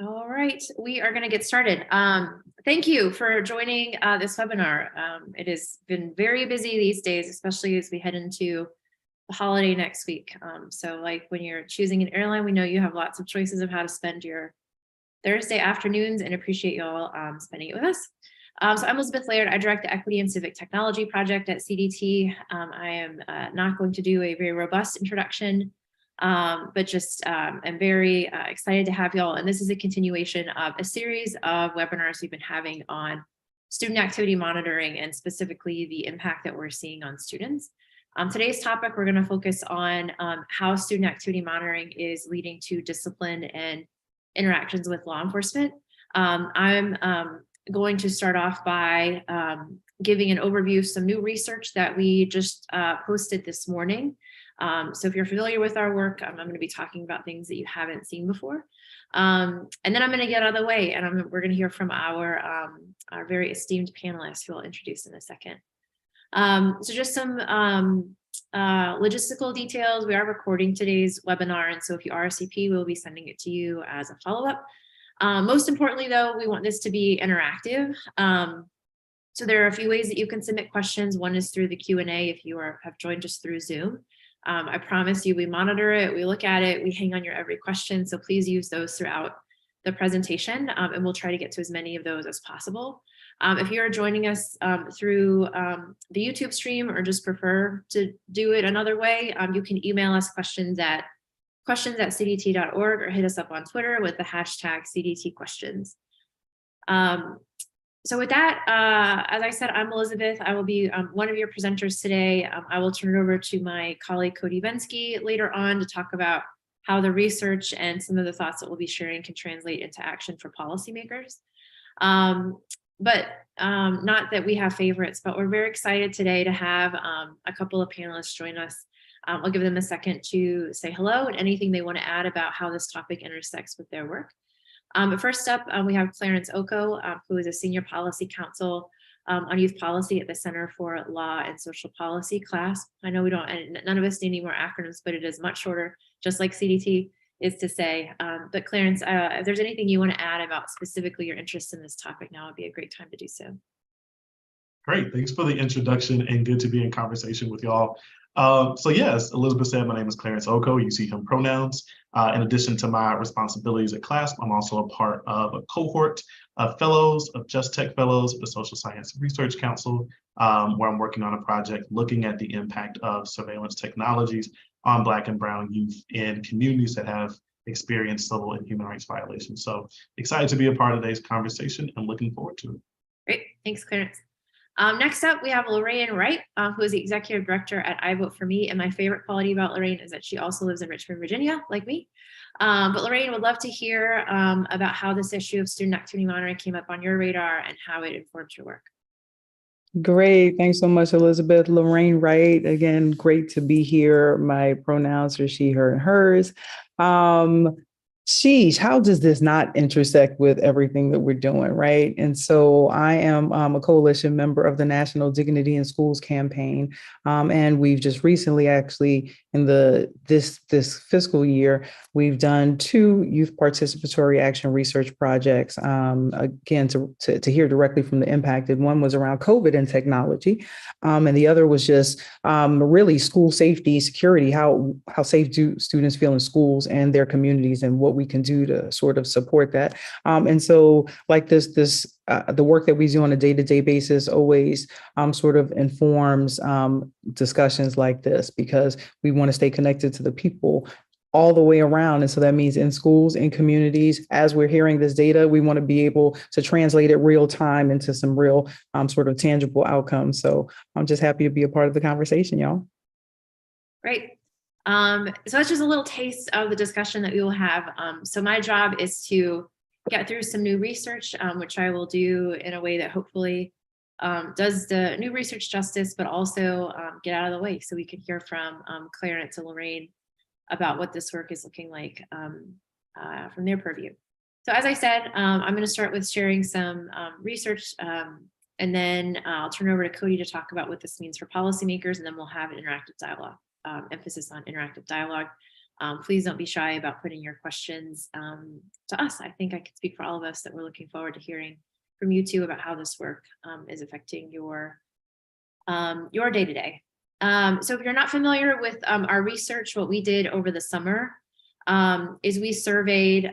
All right, we are going to get started. Thank you for joining this webinar. It has been very busy these days, especially as we head into the holiday next week. So like when you're choosing an airline, we know you have lots of choices of how to spend your Thursday afternoons, and appreciate you all spending it with us. So I'm Elizabeth Laird. I direct the Equity and Civic Technology Project at CDT. I am not going to do a very robust introduction, but just I'm very excited to have y'all. And this is a continuation of a series of webinars we've been having on student activity monitoring and specifically the impact that we're seeing on students. Today's topic, we're going to focus on how student activity monitoring is leading to discipline and interactions with law enforcement. I'm going to start off by giving an overview of some new research that we just posted this morning. So if you're familiar with our work, I'm going to be talking about things that you haven't seen before. And then I'm going to get out of the way and we're going to hear from our very esteemed panelists who I'll introduce in a second. So just some logistical details. We are recording today's webinar, and so if you RSVP, we'll be sending it to you as a follow-up. Most importantly, though, we want this to be interactive. So there are a few ways that you can submit questions. One is through the Q&A if you have joined us through Zoom. I promise you, we monitor it, we look at it, we hang on your every question. So please use those throughout the presentation, and we'll try to get to as many of those as possible. If you're joining us through the YouTube stream or just prefer to do it another way, you can email us questions at cdt.org or hit us up on Twitter with the hashtag CDT questions. So with that, as I said, I'm Elizabeth. I will be one of your presenters today. I will turn it over to my colleague, Cody Venzke, later on to talk about how the research and some of the thoughts that we'll be sharing can translate into action for policymakers. But not that we have favorites, but we're very excited today to have a couple of panelists join us. I'll give them a second to say hello and anything they want to add about how this topic intersects with their work. But first up, we have Clarence Okoh, who is a senior policy counsel on youth policy at the Center for Law and Social Policy, CLASP. I know we don't, and none of us need any more acronyms, but it is much shorter, just like CDT is to say. But Clarence, if there's anything you want to add about specifically your interest in this topic, now would be a great time to do so. Great, thanks for the introduction and good to be in conversation with y'all. So yes, Elizabeth said, my name is Clarence Okoh, you see him pronouns. In addition to my responsibilities at CLASP, I'm also a part of a cohort of fellows, of Just Tech Fellows, the Social Science Research Council, where I'm working on a project looking at the impact of surveillance technologies on Black and Brown youth in communities that have experienced civil and human rights violations. So excited to be a part of today's conversation and looking forward to it. Great, thanks, Clarence. Next up, we have Lorraine Wright, who is the executive director at I Vote For Me. And my favorite quality about Lorraine is that she also lives in Richmond, Virginia, like me. But Lorraine, would love to hear about how this issue of student activity monitoring came up on your radar and how it informs your work. Great. Thanks so much, Elizabeth. Lorraine Wright, again, great to be here. My pronouns are she, her, and hers. Sheesh, how does this not intersect with everything that we're doing, right? And so I am a coalition member of the National Dignity in Schools campaign. And we've just recently, actually, in this fiscal year, we've done 2 youth participatory action research projects, again, to hear directly from the impacted. One was around COVID and technology, and the other was just really school safety, security, how safe do students feel in schools and their communities, and what we can do to sort of support that. And so like the work that we do on a day-to-day basis always sort of informs discussions like this, because we want to stay connected to the people all the way around. And so that means in schools, in communities, as we're hearing this data, we want to be able to translate it real time into some real sort of tangible outcomes. So I'm just happy to be a part of the conversation, y'all. Great. So that's just a little taste of the discussion that we will have. So my job is to get through some new research, which I will do in a way that hopefully does the new research justice, but also get out of the way so we can hear from Clarence and Lorraine about what this work is looking like from their purview. So as I said, I'm going to start with sharing some research, and then I'll turn over to Cody to talk about what this means for policymakers, and then we'll have an interactive dialogue. Emphasis on interactive dialogue. please don't be shy about putting your questions to us. I think I can speak for all of us that we're looking forward to hearing from you too about how this work is affecting your day-to-day. So if you're not familiar with our research, what we did over the summer is we surveyed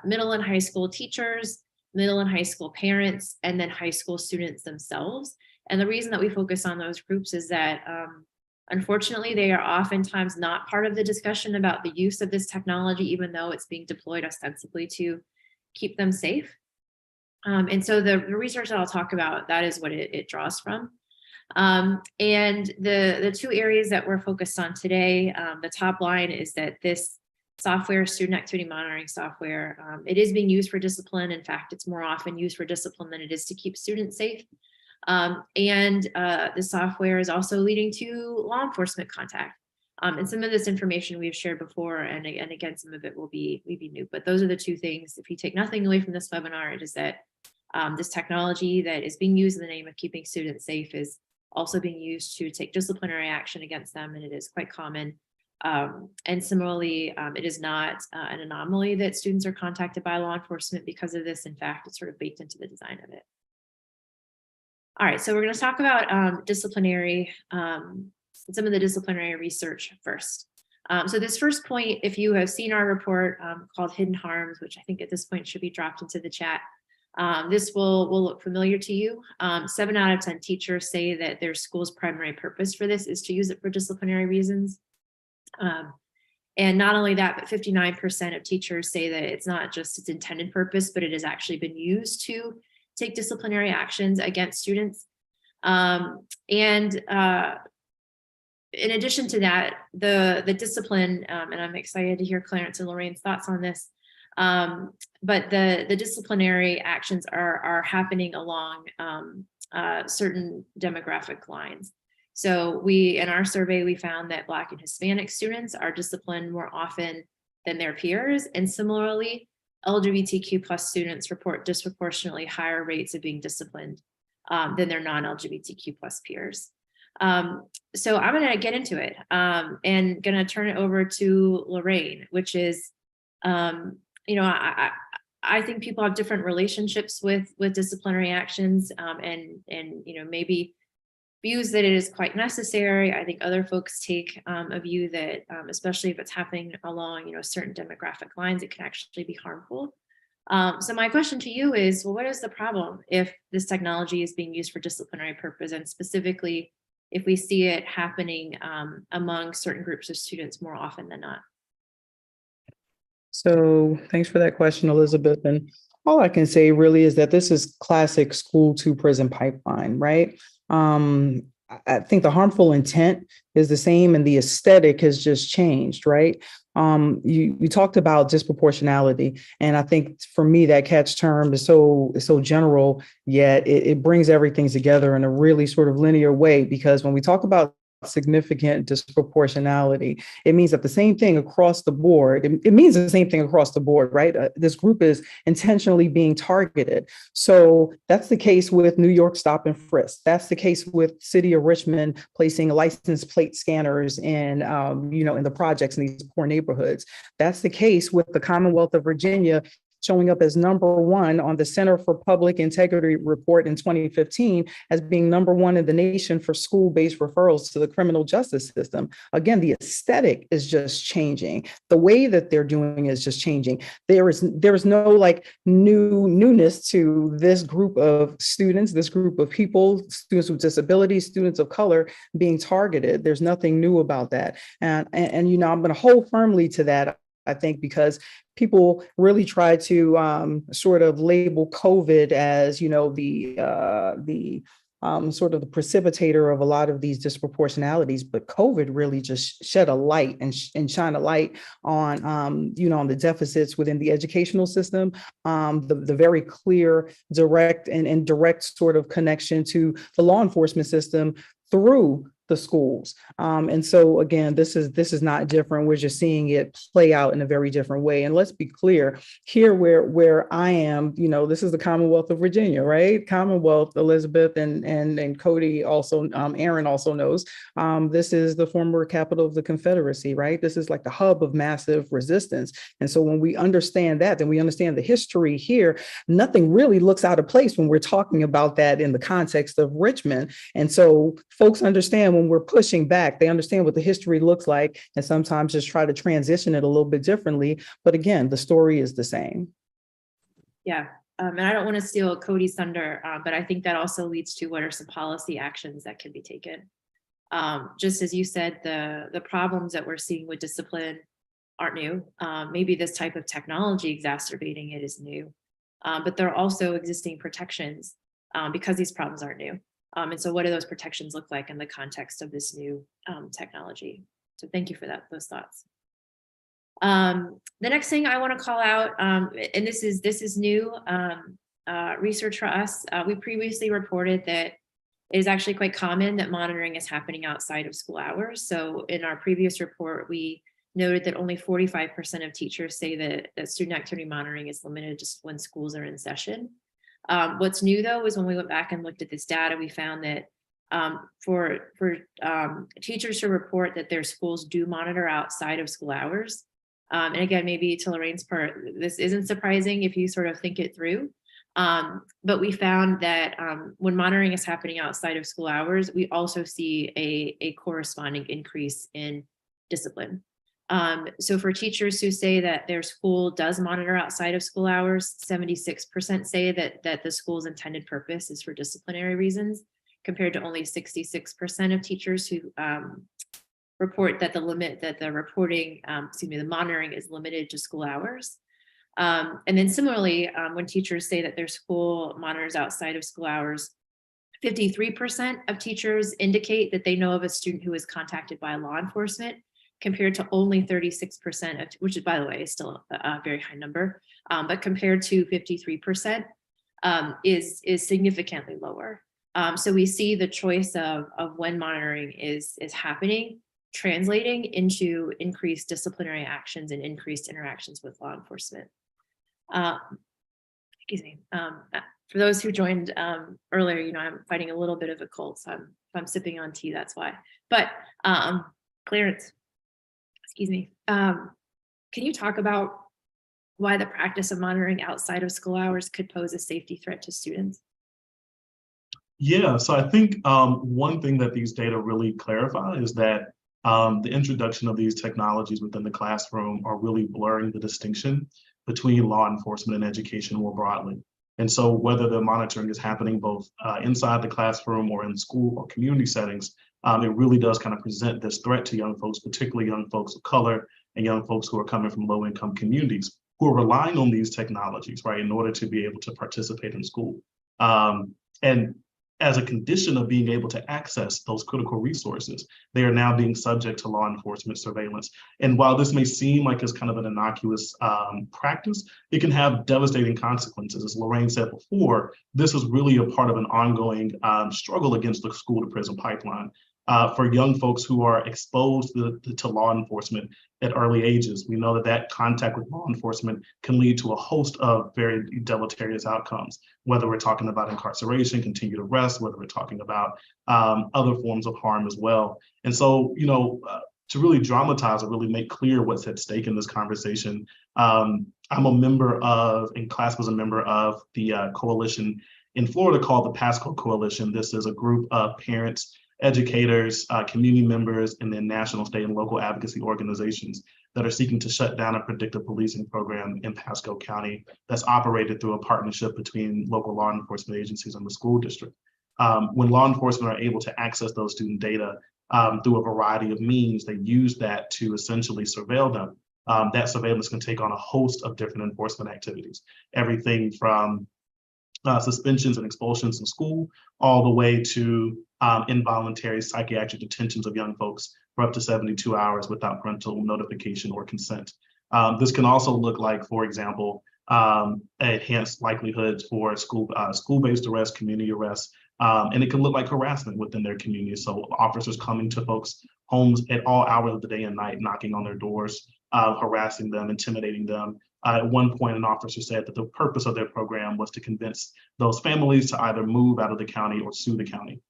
middle and high school teachers, middle and high school parents, and then high school students themselves. And the reason that we focus on those groups is that unfortunately, they are oftentimes not part of the discussion about the use of this technology, even though it's being deployed ostensibly to keep them safe. And so the research that I'll talk about, that is what it draws from. And the two areas that we're focused on today, the top line is that this software, student activity monitoring software, it is being used for discipline. In fact, it's more often used for discipline than it is to keep students safe. The software is also leading to law enforcement contact. And some of this information we've shared before, and again, some of it will be new, but those are the two things. If you take nothing away from this webinar, it is that this technology that is being used in the name of keeping students safe is also being used to take disciplinary action against them, and it is quite common. And similarly, it is not an anomaly that students are contacted by law enforcement because of this. In fact, it's sort of baked into the design of it. All right, so we're going to talk about some of the disciplinary research first. So this first point, if you have seen our report called Hidden Harms, which I think at this point should be dropped into the chat, this will look familiar to you. 7 out of 10 teachers say that their school's primary purpose for this is to use it for disciplinary reasons. And not only that, but 59% of teachers say that it's not just its intended purpose, but it has actually been used to take disciplinary actions against students. In addition to that, the discipline, and I'm excited to hear Clarence and Lorraine's thoughts on this, but the disciplinary actions are happening along certain demographic lines. So in our survey, we found that Black and Hispanic students are disciplined more often than their peers. And similarly, LGBTQ plus students report disproportionately higher rates of being disciplined than their non-LGBTQ plus peers. So I'm going to get into it and going to turn it over to Lorraine, which is, I think people have different relationships with disciplinary actions and maybe views that it is quite necessary. I think other folks take a view that, especially if it's happening along, certain demographic lines, it can actually be harmful. So my question to you is, well, what is the problem if this technology is being used for disciplinary purpose, and specifically if we see it happening among certain groups of students more often than not? So thanks for that question, Elizabeth. And all I can say really is that this is classic school to prison pipeline, right? I think the harmful intent is the same and the aesthetic has just changed, right? You talked about disproportionality, and I think for me that catch term is so general, yet it brings everything together in a really sort of linear way, because when we talk about significant disproportionality, it means that the same thing across the board, it means the same thing across the board, right? This group is intentionally being targeted. So that's the case with New York Stop and Frisk. That's the case with City of Richmond placing license plate scanners in the projects in these poor neighborhoods. That's the case with the Commonwealth of Virginia showing up as #1 on the Center for Public Integrity report in 2015 as being #1 in the nation for school-based referrals to the criminal justice system. Again, the aesthetic is just changing. The way that they're doing is just changing. There is no newness to this group of students, this group of people, students with disabilities, students of color being targeted. There's nothing new about that. And I'm going to hold firmly to that, I think, because people really try to sort of label COVID as, the sort of the precipitator of a lot of these disproportionalities, but COVID really just shed a light and shine a light on, on the deficits within the educational system, the very clear, direct and indirect sort of connection to the law enforcement system through the schools. And so again, this is not different. We're just seeing it play out in a very different way. And let's be clear, here where I am, this is the Commonwealth of Virginia, right? Commonwealth, Elizabeth and Cody also, Aaron also knows, this is the former capital of the Confederacy, right? This is like the hub of massive resistance. And so when we understand that, then we understand the history here. Nothing really looks out of place when we're talking about that in the context of Richmond. And so folks understand when we're pushing back, they understand what the history looks like, and sometimes just try to transition it a little bit differently. But again, the story is the same. Yeah. And I don't want to steal Cody's thunder, but I think that also leads to what are some policy actions that can be taken. Just as you said, the problems that we're seeing with discipline aren't new. Maybe this type of technology exacerbating it is new, but there are also existing protections because these problems aren't new. And so what do those protections look like in the context of this new technology? So thank you for those thoughts. The next thing I want to call out, and this is new research for us. We previously reported that it is actually quite common that monitoring is happening outside of school hours. So in our previous report, we noted that only 45% of teachers say that student activity monitoring is limited just when schools are in session. What's new though is when we went back and looked at this data, we found that for teachers to report that their schools do monitor outside of school hours. And again, maybe to Lorraine's part, this isn't surprising if you sort of think it through. But we found that when monitoring is happening outside of school hours, we also see a corresponding increase in discipline. So for teachers who say that their school does monitor outside of school hours, 76% say that the school's intended purpose is for disciplinary reasons, compared to only 66% of teachers who report that the monitoring is limited to school hours. And then similarly, when teachers say that their school monitors outside of school hours, 53% of teachers indicate that they know of a student who is contacted by law enforcement, compared to only 36%, which by the way is still a very high number, but compared to 53% is significantly lower. So we see the choice of when monitoring is happening translating into increased disciplinary actions and increased interactions with law enforcement. Excuse me. For those who joined earlier, I'm fighting a little bit of a cold, so if I'm sipping on tea, that's why. But Clarence, excuse me. Can you talk about why the practice of monitoring outside of school hours could pose a safety threat to students? Yeah, so I think one thing that these data really clarify is that the introduction of these technologies within the classroom are really blurring the distinction between law enforcement and education more broadly. And so whether the monitoring is happening both inside the classroom or in school or community settings, it really does kind of present this threat to young folks, particularly young folks of color and young folks who are coming from low-income communities who are relying on these technologies, right, in order to be able to participate in school. And as a condition of being able to access those critical resources, they are now being subject to law enforcement surveillance. And while this may seem like it's kind of an innocuous practice, it can have devastating consequences. As Lorraine said before, this is really a part of an ongoing struggle against the school to prison pipeline. For young folks who are exposed to law enforcement at early ages, we know that contact with law enforcement can lead to a host of very deleterious outcomes, whether we're talking about incarceration, continued arrest, whether we're talking about other forms of harm as well. And so, to really dramatize or really make clear what's at stake in this conversation, I'm a member of, and CLASP was a member of the coalition in Florida called the Pasco Coalition. This is a group of parents, educators, community members, and then national, state, and local advocacy organizations that are seeking to shut down a predictive policing program in Pasco County that's operated through a partnership between local law enforcement agencies and the school district. When law enforcement are able to access those student data through a variety of means, they use that to essentially surveil them. That surveillance can take on a host of different enforcement activities, everything from suspensions and expulsions in school, all the way to involuntary psychiatric detentions of young folks for up to 72 hours without parental notification or consent. This can also look like, for example, enhanced likelihoods for school-based arrest, community arrest, And it can look like harassment within their community. So officers coming to folks' homes at all hours of the day and night, knocking on their doors, harassing them, intimidating them. At one point, an officer said that the purpose of their program was to convince those families to either move out of the county or sue the county.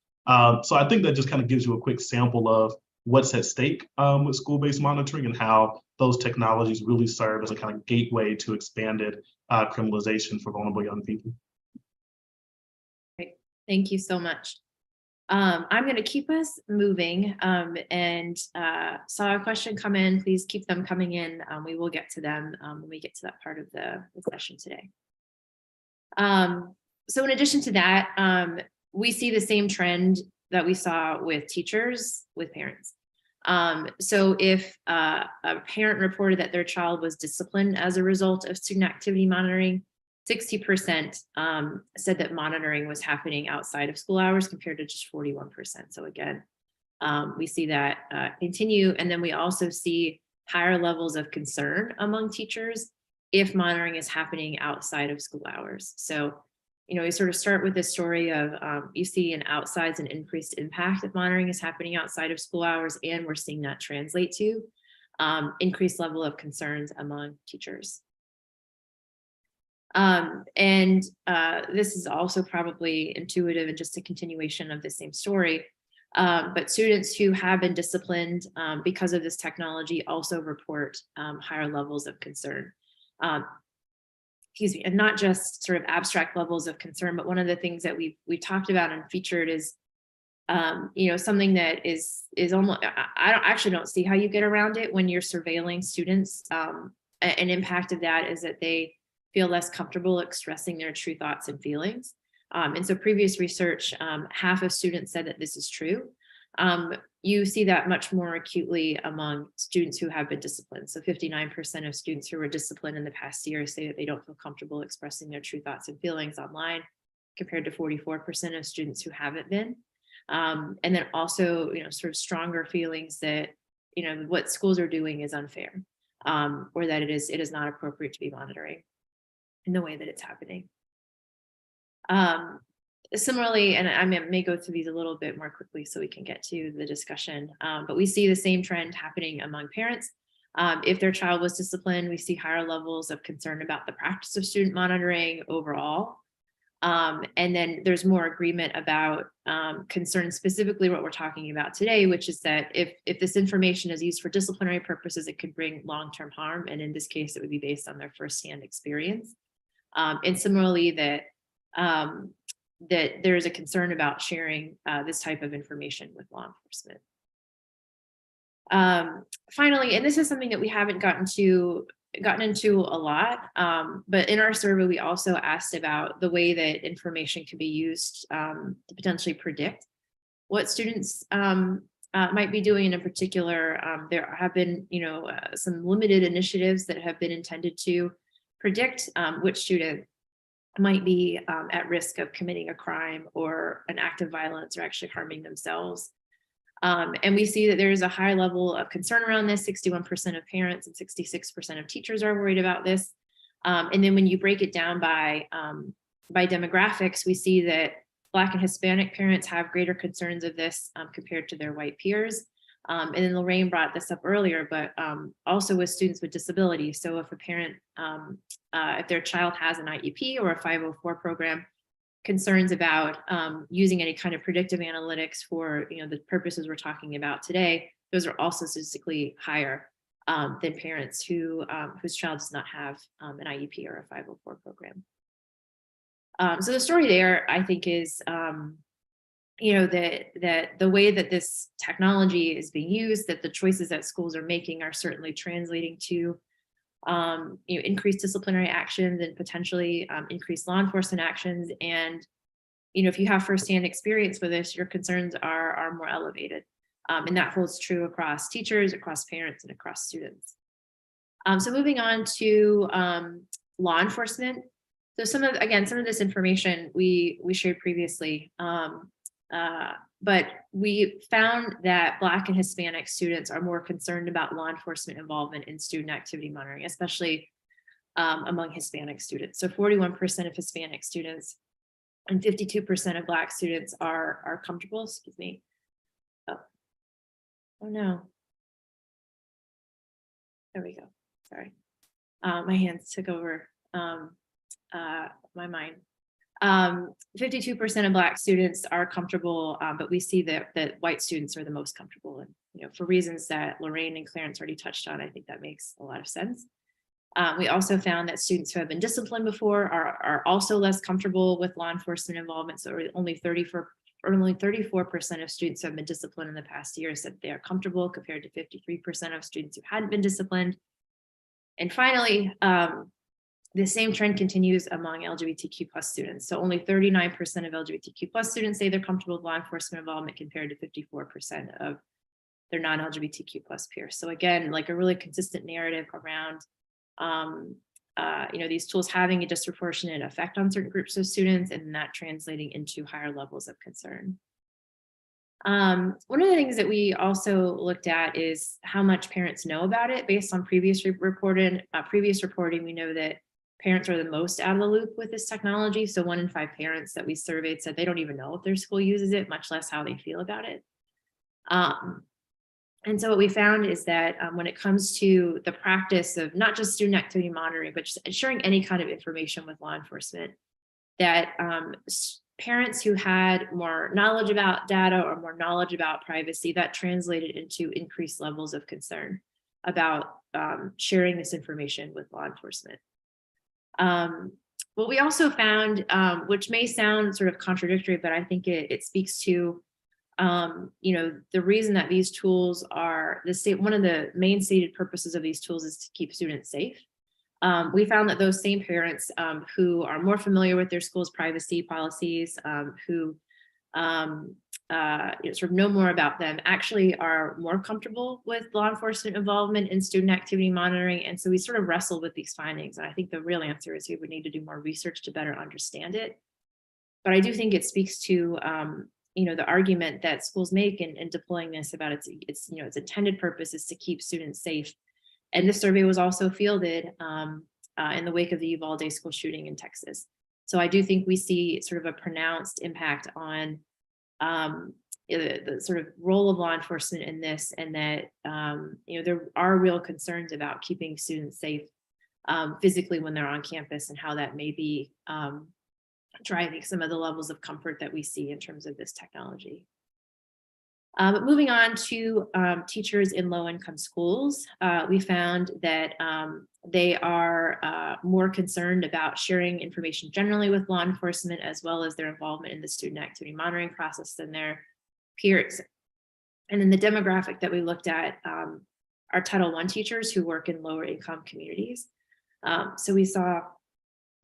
So I think that just kind of gives you a quick sample of what's at stake with school-based monitoring and how those technologies really serve as a kind of gateway to expanded criminalization for vulnerable young people. Great. Thank you so much. I'm going to keep us moving and saw a question come in. Please keep them coming in. We will get to them when we get to that part of the session today. So in addition to that, we see the same trend that we saw with teachers, with parents. So if a parent reported that their child was disciplined as a result of student activity monitoring, 60% said that monitoring was happening outside of school hours compared to just 41%. So again, we see that continue. And then we also see higher levels of concern among teachers if monitoring is happening outside of school hours. So, we sort of start with this story of you see an outsized and increased impact if monitoring is happening outside of school hours, and we're seeing that translate to increased level of concerns among teachers. This is also probably intuitive and just a continuation of the same story. But students who have been disciplined because of this technology also report higher levels of concern. And not just sort of abstract levels of concern, but one of the things that we talked about and featured is, something that is almost, I actually don't see how you get around it when you're surveilling students. An impact of that is that they feel less comfortable expressing their true thoughts and feelings. And so previous research, half of students said that this is true. You see that much more acutely among students who have been disciplined. So 59% of students who were disciplined in the past year say that they don't feel comfortable expressing their true thoughts and feelings online, compared to 44% of students who haven't been. And then also, sort of stronger feelings that, what schools are doing is unfair, or that it is not appropriate to be monitoring in the way that it's happening. Similarly, and I may go through these a little bit more quickly so we can get to the discussion, but we see the same trend happening among parents. If their child was disciplined, we see higher levels of concern about the practice of student monitoring overall. And then there's more agreement about concerns, specifically what we're talking about today, which is that if this information is used for disciplinary purposes, it could bring long-term harm. And in this case, it would be based on their firsthand experience. And similarly, that there is a concern about sharing this type of information with law enforcement. Finally, and this is something that we haven't gotten into a lot, but in our survey, we also asked about the way that information can be used to potentially predict what students might be doing. And in particular, there have been, some limited initiatives that have been intended to predict which student might be at risk of committing a crime or an act of violence or actually harming themselves. And we see that there is a high level of concern around this. 61% of parents and 66% of teachers are worried about this. And then when you break it down by demographics, we see that Black and Hispanic parents have greater concerns of this compared to their white peers. And then Lorraine brought this up earlier, but also with students with disabilities. So if a parent, if their child has an IEP or a 504 program, concerns about using any kind of predictive analytics for the purposes we're talking about today, those are also statistically higher than parents whose child does not have an IEP or a 504 program. So the story there, I think, is that the way that this technology is being used, that the choices that schools are making are certainly translating to increased disciplinary actions and potentially increased law enforcement actions. And if you have firsthand experience with this, your concerns are more elevated, and that holds true across teachers, across parents, and across students. So moving on to law enforcement. So some of this information we shared previously. But we found that Black and Hispanic students are more concerned about law enforcement involvement in student activity monitoring, especially among Hispanic students. So 41% of Hispanic students and 52% of Black students are comfortable, excuse me. Oh no. There we go. Sorry. My hands took over my mind. 52% of Black students are comfortable, but we see that white students are the most comfortable. And, you know, for reasons that Lorraine and Clarence already touched on, I think that makes a lot of sense. We also found that students who have been disciplined before are also less comfortable with law enforcement involvement. So only 34% of students who have been disciplined in the past year said they are comfortable, compared to 53% of students who hadn't been disciplined. And finally, the same trend continues among LGBTQ plus students. So only 39% of LGBTQ plus students say they're comfortable with law enforcement involvement, compared to 54% of their non-LGBTQ plus peers. So again, like a really consistent narrative around you know, these tools having a disproportionate effect on certain groups of students, and that translating into higher levels of concern. One of the things that we also looked at is how much parents know about it. Based on previous reporting, we know that parents are the most out of the loop with this technology. So 1 in 5 parents that we surveyed said they don't even know if their school uses it, much less how they feel about it. And so what we found is that when it comes to the practice of not just student activity monitoring, but just sharing any kind of information with law enforcement, that parents who had more knowledge about data or more knowledge about privacy, that translated into increased levels of concern about sharing this information with law enforcement. What we also found, which may sound sort of contradictory, but I think it speaks to you know, the reason that these tools are one of the main stated purposes of these tools is to keep students safe. We found that those same parents who are more familiar with their school's privacy policies, who you know, sort of know more about them, actually are more comfortable with law enforcement involvement in student activity monitoring. And so we sort of wrestled with these findings. And I think the real answer is we would need to do more research to better understand it. But I do think it speaks to you know, the argument that schools make in deploying this about its you know, its intended purpose is to keep students safe. And this survey was also fielded in the wake of the Uvalde school shooting in Texas. So I do think we see sort of a pronounced impact on the sort of role of law enforcement in this, and that you know, there are real concerns about keeping students safe physically when they're on campus, and how that may be driving some of the levels of comfort that we see in terms of this technology. Moving on to teachers in low-income schools, we found that they are more concerned about sharing information generally with law enforcement, as well as their involvement in the student activity monitoring process than their peers. And then the demographic that we looked at are Title I teachers who work in lower income communities. So we saw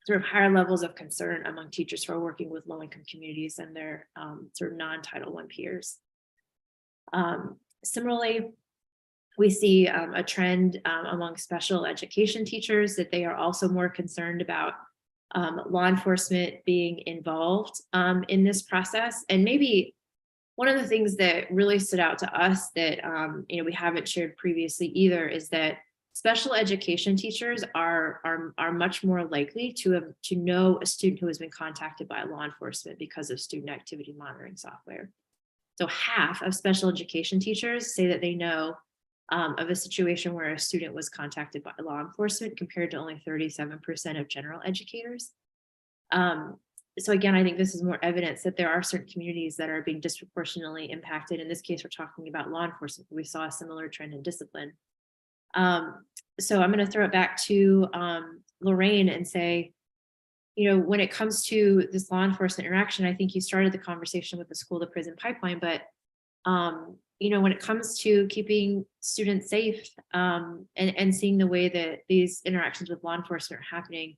sort of higher levels of concern among teachers who are working with low-income communities and their sort of non-Title I peers. Similarly, we see a trend among special education teachers that they are also more concerned about law enforcement being involved in this process. And maybe one of the things that really stood out to us that you know, we haven't shared previously either, is that special education teachers are much more likely to know a student who has been contacted by law enforcement because of student activity monitoring software. So half of special education teachers say that they know of a situation where a student was contacted by law enforcement, compared to only 37% of general educators. So again, I think this is more evidence that there are certain communities that are being disproportionately impacted. In this case, we're talking about law enforcement. We saw a similar trend in discipline. So I'm going to throw it back to Lorraine and say, you know, when it comes to this law enforcement interaction, I think you started the conversation with the school to prison pipeline, but you know, when it comes to keeping students safe and seeing the way that these interactions with law enforcement are happening,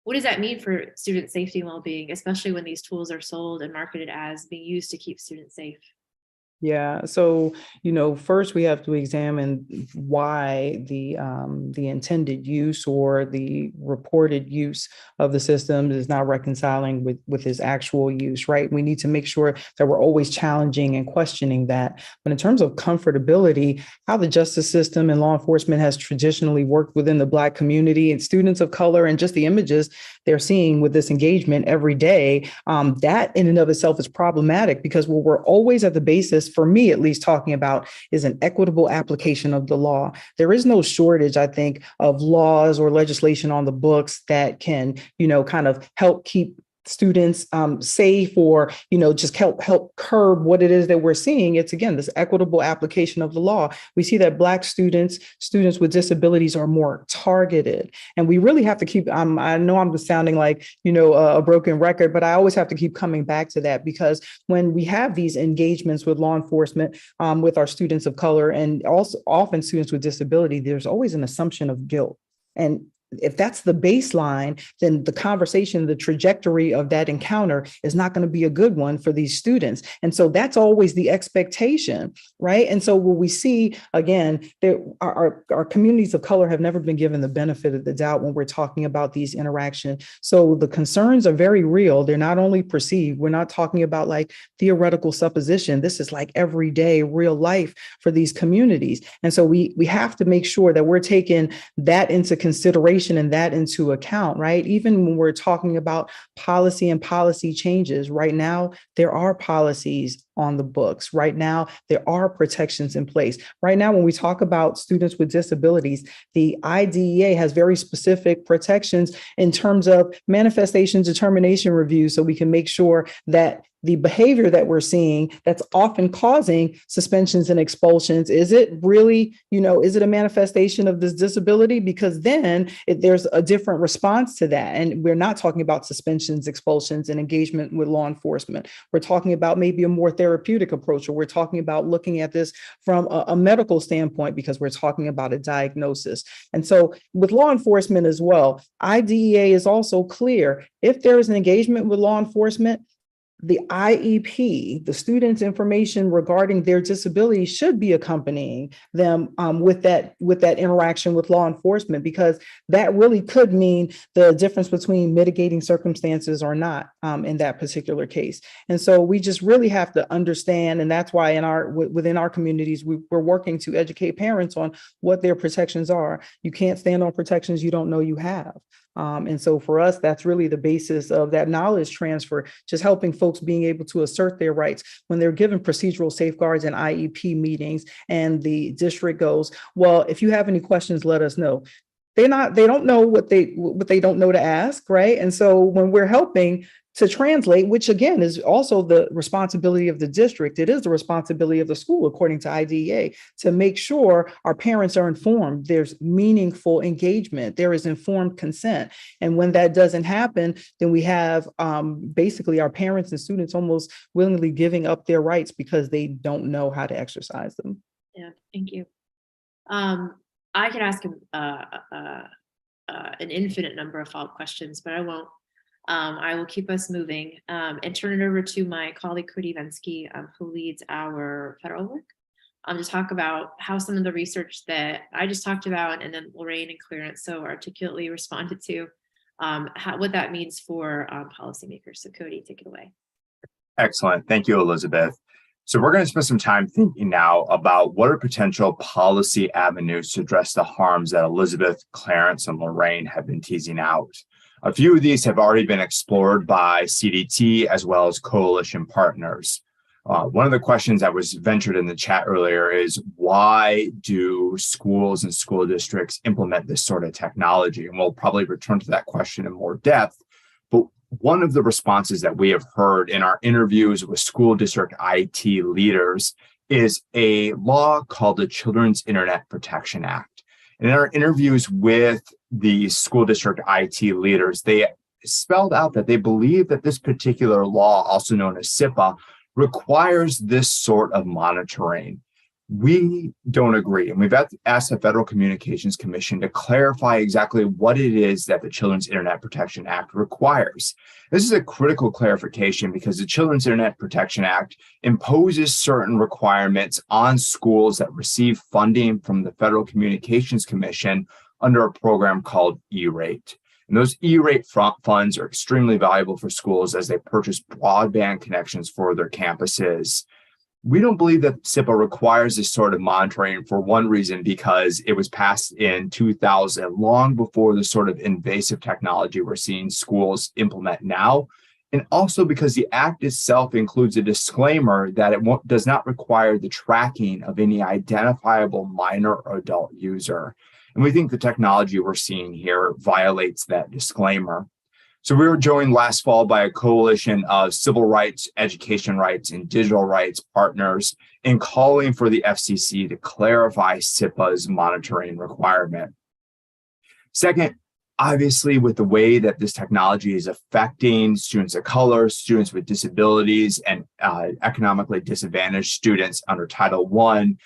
what does that mean for student safety and well-being, especially when these tools are sold and marketed as being used to keep students safe? Yeah. So, first we have to examine why the intended use or the reported use of the system is not reconciling with its actual use, right? We need to make sure that we're always challenging and questioning that. But in terms of comfortability, how the justice system and law enforcement has traditionally worked within the Black community and students of color, and just the images they're seeing with this engagement every day, that in and of itself is problematic, because what we're always at the basis, for me at least, talking about is an equitable application of the law. There is no shortage, I think, of laws or legislation on the books that can, kind of help keep students safe, or just help curb what it is that we're seeing. It's, again, this equitable application of the law. We see that Black students with disabilities are more targeted, and we really have to keep, I know I'm sounding like a broken record, but I always have to keep coming back to that, because when we have these engagements with law enforcement, with our students of color, and also often students with disability, there's always an assumption of guilt. And if that's the baseline, then the conversation, the trajectory of that encounter is not going to be a good one for these students. And so that's always the expectation, right? And so what we see, again, our communities of color have never been given the benefit of the doubt when we're talking about these interactions. So the concerns are very real. They're not only perceived. We're not talking about like theoretical supposition. This is like everyday real life for these communities. And so we have to make sure that we're taking that into consideration and that into account, right? Even when we're talking about policy and policy changes, right now, there are policies on the books. Right now, there are protections in place. Right now, when we talk about students with disabilities, the IDEA has very specific protections in terms of manifestation determination review, so we can make sure that the behavior that we're seeing that's often causing suspensions and expulsions, is it really, is it a manifestation of this disability? Because then there's a different response to that. And we're not talking about suspensions, expulsions, and engagement with law enforcement. We're talking about maybe a more therapeutic approach, or we're talking about looking at this from a medical standpoint, because we're talking about a diagnosis. And so with law enforcement as well, IDEA is also clear. If there is an engagement with law enforcement, the IEP, the student's information regarding their disability, should be accompanying them with that interaction with law enforcement, because that really could mean the difference between mitigating circumstances or not in that particular case. And so we just really have to understand, and that's why within our communities, we're working to educate parents on what their protections are. You can't stand on protections you don't know you have. And so for us, that's really the basis of that knowledge transfer, just helping folks being able to assert their rights when they're given procedural safeguards and IEP meetings, and the district goes, well, if you have any questions, let us know. They don't know what they don't know to ask, right? And so when we're helping to translate, which again is also the responsibility of the district, it is the responsibility of the school, according to IDEA, to make sure our parents are informed. There's meaningful engagement. There is informed consent. And when that doesn't happen, then we have basically our parents and students almost willingly giving up their rights because they don't know how to exercise them. Yeah, thank you. I could ask an infinite number of follow-up questions, but I won't. I will keep us moving and turn it over to my colleague, Cody Venzke, who leads our federal work, to talk about how some of the research that I just talked about, and then Lorraine and Clarence so articulately responded to, what that means for policymakers. So Cody, take it away. Excellent. Thank you, Elizabeth. So we're going to spend some time thinking now about what are potential policy avenues to address the harms that Elizabeth, Clarence, and Lorraine have been teasing out. A few of these have already been explored by CDT as well as coalition partners. One of the questions that was ventured in the chat earlier is, why do schools and school districts implement this sort of technology? And we'll probably return to that question in more depth. But one of the responses that we have heard in our interviews with school district IT leaders is a law called the Children's Internet Protection Act. And in our interviews with the school district IT leaders, they spelled out that they believe that this particular law, also known as SIPA, requires this sort of monitoring. We don't agree, and we've asked the Federal Communications Commission to clarify exactly what it is that the Children's Internet Protection Act requires. This is a critical clarification because the Children's Internet Protection Act imposes certain requirements on schools that receive funding from the Federal Communications Commission under a program called E-rate. And those E-rate funds are extremely valuable for schools as they purchase broadband connections for their campuses. We don't believe that SIPA requires this sort of monitoring for one reason, because it was passed in 2000, long before the sort of invasive technology we're seeing schools implement now. And also because the act itself includes a disclaimer that it does not require the tracking of any identifiable minor or adult user. And we think the technology we're seeing here violates that disclaimer. So we were joined last fall by a coalition of civil rights, education rights, and digital rights partners in calling for the FCC to clarify SIPA's monitoring requirement. Second, obviously, with the way that this technology is affecting students of color, students with disabilities, and economically disadvantaged students under Title I,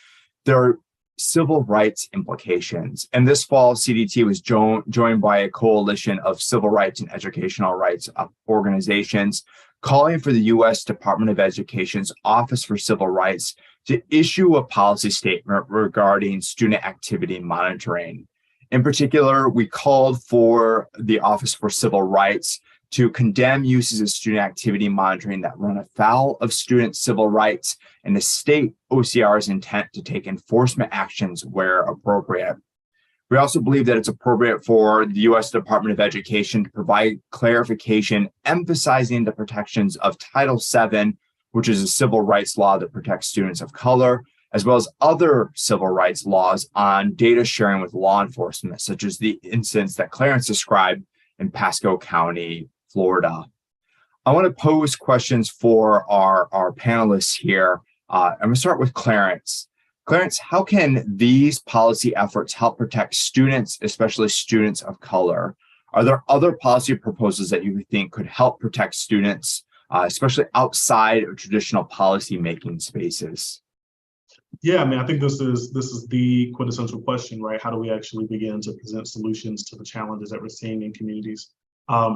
there are civil rights implications. And this fall, CDT was joined by a coalition of civil rights and educational rights organizations calling for the U.S. Department of Education's Office for Civil Rights to issue a policy statement regarding student activity monitoring. In particular, we called for the Office for Civil Rights to condemn uses of student activity monitoring that run afoul of student civil rights and to state OCR's intent to take enforcement actions where appropriate. We also believe that it's appropriate for the U.S. Department of Education to provide clarification emphasizing the protections of Title VII, which is a civil rights law that protects students of color, as well as other civil rights laws on data sharing with law enforcement, such as the incidents that Clarence described in Pasco County, Florida. I want to pose questions for our panelists here. I'm going to start with Clarence. Clarence, how can these policy efforts help protect students, especially students of color? Are there other policy proposals that you think could help protect students, especially outside of traditional policy-making spaces? Yeah, I mean, I think this is the quintessential question, right? How do we actually begin to present solutions to the challenges that we're seeing in communities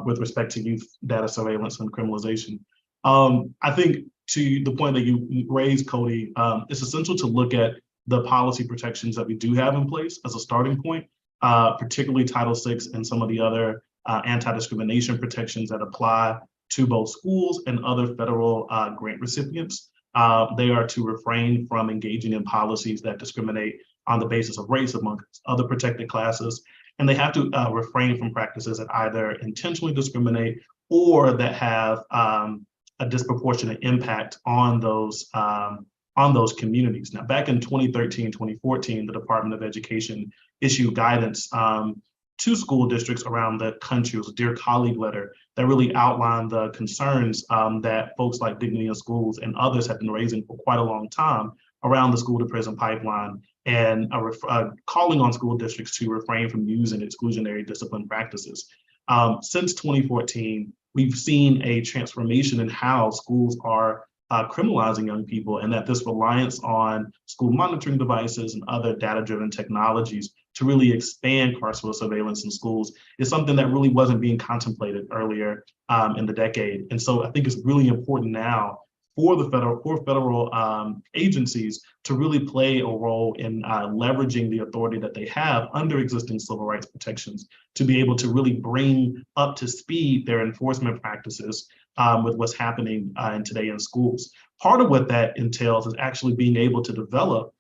with respect to youth data surveillance and criminalization? I think to the point that you raised, Cody, it's essential to look at the policy protections that we do have in place as a starting point, particularly Title VI and some of the other anti-discrimination protections that apply to both schools and other federal grant recipients. They are to refrain from engaging in policies that discriminate on the basis of race amongst other protected classes. And they have to refrain from practices that either intentionally discriminate or that have a disproportionate impact on those communities. Now, back in 2013, 2014, the Department of Education issued guidance to school districts around the country. It was a Dear Colleague letter that really outlined the concerns that folks like Dignity in Schools and others have been raising for quite a long time around the school to prison pipeline and calling on school districts to refrain from using exclusionary discipline practices. Since 2014, we've seen a transformation in how schools are criminalizing young people, and that this reliance on school monitoring devices and other data-driven technologies to really expand carceral surveillance in schools is something that really wasn't being contemplated earlier in the decade. And so I think it's really important now for the federal agencies to really play a role in leveraging the authority that they have under existing civil rights protections to be able to really bring up to speed their enforcement practices with what's happening today in schools. Part of what that entails is actually being able to develop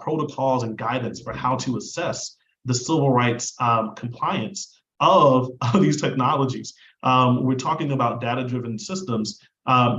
protocols and guidance for how to assess the civil rights compliance of these technologies. We're talking about data-driven systems.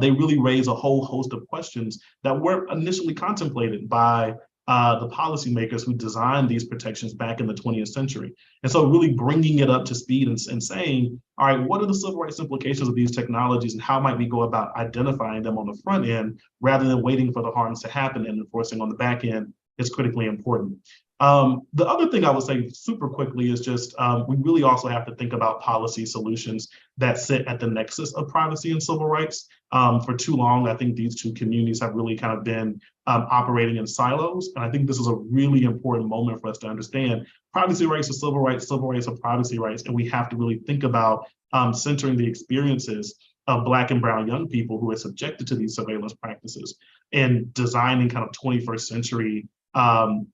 They really raise a whole host of questions that weren't initially contemplated by the policymakers who designed these protections back in the 20th century. And so really bringing it up to speed and saying, all right, what are the civil rights implications of these technologies and how might we go about identifying them on the front end rather than waiting for the harms to happen and enforcing on the back end is critically important. The other thing I would say super quickly is just we really also have to think about policy solutions that sit at the nexus of privacy and civil rights. For too long, I think these two communities have really kind of been operating in silos. And I think this is a really important moment for us to understand privacy rights are civil rights are privacy rights. And we have to really think about centering the experiences of Black and Brown young people who are subjected to these surveillance practices and designing kind of 21st century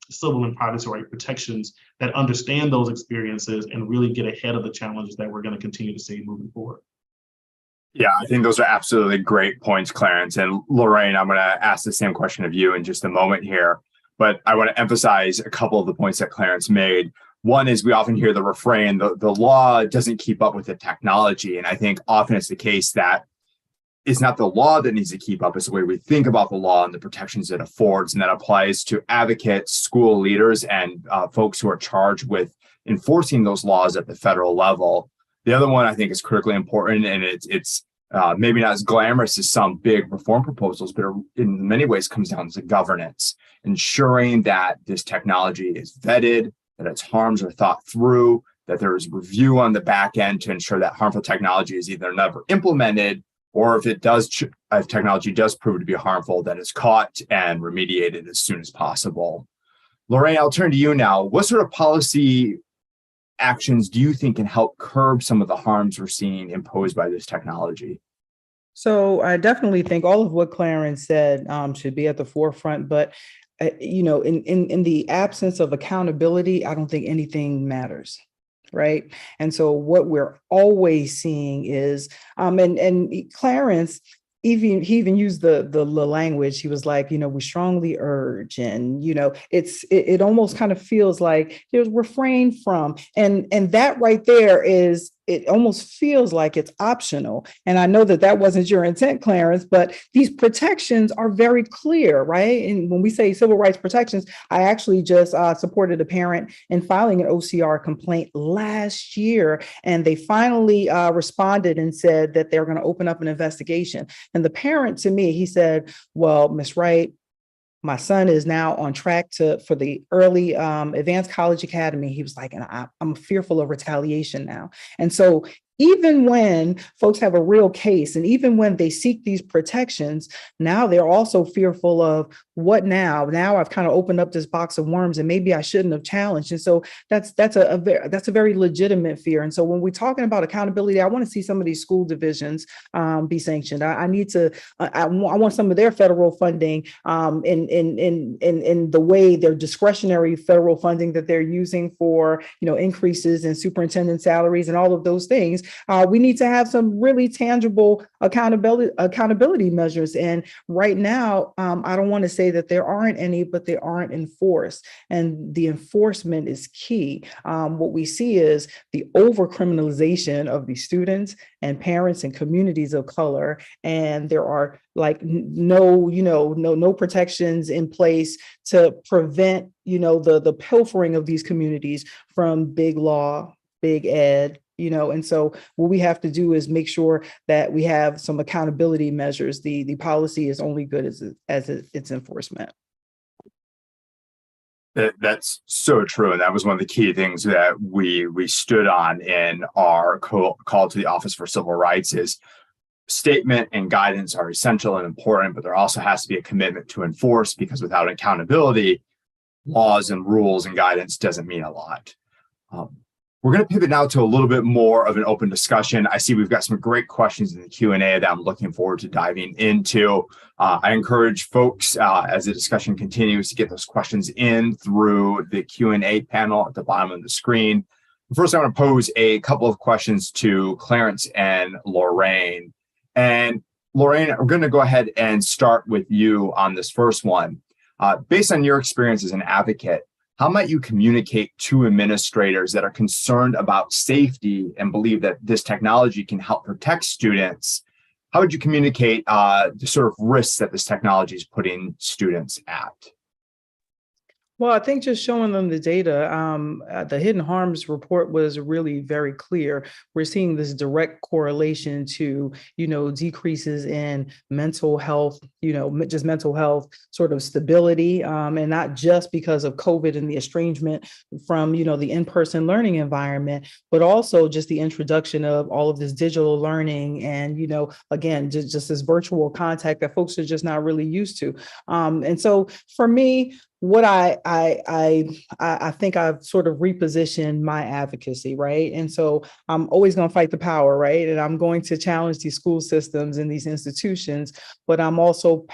civil and privacy right protections that understand those experiences and really get ahead of the challenges that we're going to continue to see moving forward. Yeah, I think those are absolutely great points, Clarence. And Lorraine, I'm going to ask the same question of you in just a moment here, but I want to emphasize a couple of the points that Clarence made. One is we often hear the refrain, the law doesn't keep up with the technology. And I think often it's the case that it's not the law that needs to keep up, it's the way we think about the law and the protections it affords. And that applies to advocates, school leaders, and folks who are charged with enforcing those laws at the federal level. The other one I think is critically important, and it's maybe not as glamorous as some big reform proposals, but in many ways comes down to governance, ensuring that this technology is vetted, that its harms are thought through, that there is review on the back end to ensure that harmful technology is either never implemented, or if technology does prove to be harmful, then it's caught and remediated as soon as possible. Lorraine, I'll turn to you now. What sort of policy actions do you think can help curb some of the harms we're seeing imposed by this technology? So I definitely think all of what Clarence said should be at the forefront, but in the absence of accountability, I don't think anything matters. Right. And so what we're always seeing is, and Clarence, he even used the language. He was like, we strongly urge, and it almost kind of feels like there's refrain from, and that right there is, it almost feels like it's optional. And I know that wasn't your intent, Clarence, but these protections are very clear, right? And when we say civil rights protections, I actually just supported a parent in filing an OCR complaint last year, and they finally responded and said that they're going to open up an investigation. And the parent, to me, he said, well, Ms. Wright, my son is now on track for the early advanced college academy. He was like, and I'm fearful of retaliation now. And so even when folks have a real case, and even when they seek these protections, now they're also fearful of what now? Now I've kind of opened up this box of worms, and maybe I shouldn't have challenged. And so that's a very legitimate fear. And so when we're talking about accountability, I want to see some of these school divisions be sanctioned. I want some of their federal funding in the way their discretionary federal funding that they're using for increases in superintendent salaries and all of those things. We need to have some really tangible accountability measures. And right now, I don't want to say that there aren't any, but they aren't enforced. And the enforcement is key. What we see is the over-criminalization of these students and parents and communities of color. And there are no protections in place to prevent, the pilfering of these communities from big law, big ed. And so what we have to do is make sure that we have some accountability measures. The policy is only good as its enforcement. That's so true. And that was one of the key things that we stood on in our call to the Office for Civil Rights is statement and guidance are essential and important, but there also has to be a commitment to enforce, because without accountability, laws and rules and guidance doesn't mean a lot. We're going to pivot now to a little bit more of an open discussion. I see we've got some great questions in the Q&A that I'm looking forward to diving into. I encourage folks as the discussion continues to get those questions in through the Q&A panel at the bottom of the screen. First, I want to pose a couple of questions to Clarence and Lorraine. And Lorraine, we're going to go ahead and start with you on this first one. Based on your experience as an advocate, how might you communicate to administrators that are concerned about safety and believe that this technology can help protect students? How would you communicate the sort of risks that this technology is putting students at? Well, I think just showing them the data, the hidden harms report was really very clear. We're seeing this direct correlation to, decreases in mental health, just mental health sort of stability, and not just because of COVID and the estrangement from, the in-person learning environment, but also just the introduction of all of this digital learning and, again, just this virtual contact that folks are just not really used to. And so for me, what I think I've sort of repositioned my advocacy, right? And so I'm always going to fight the power, right? And I'm going to challenge these school systems and these institutions, but I'm also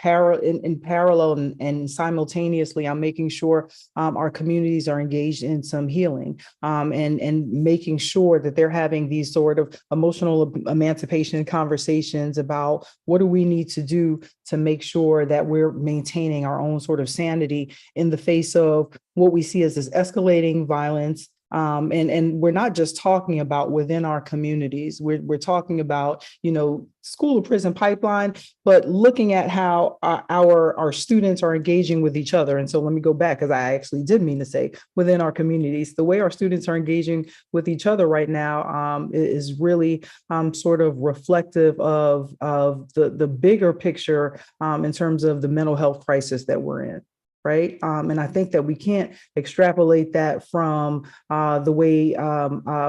in parallel and simultaneously, I'm making sure our communities are engaged in some healing, and making sure that they're having these sort of emotional emancipation conversations about what do we need to do to make sure that we're maintaining our own sort of sanity in the face of what we see as this escalating violence. And we're not just talking about within our communities. We're talking about, school to prison pipeline, but looking at how our students are engaging with each other. And so let me go back, because I actually did mean to say within our communities, the way our students are engaging with each other right now is really sort of reflective of the bigger picture in terms of the mental health crisis that we're in. Right. And I think that we can't extrapolate that from the way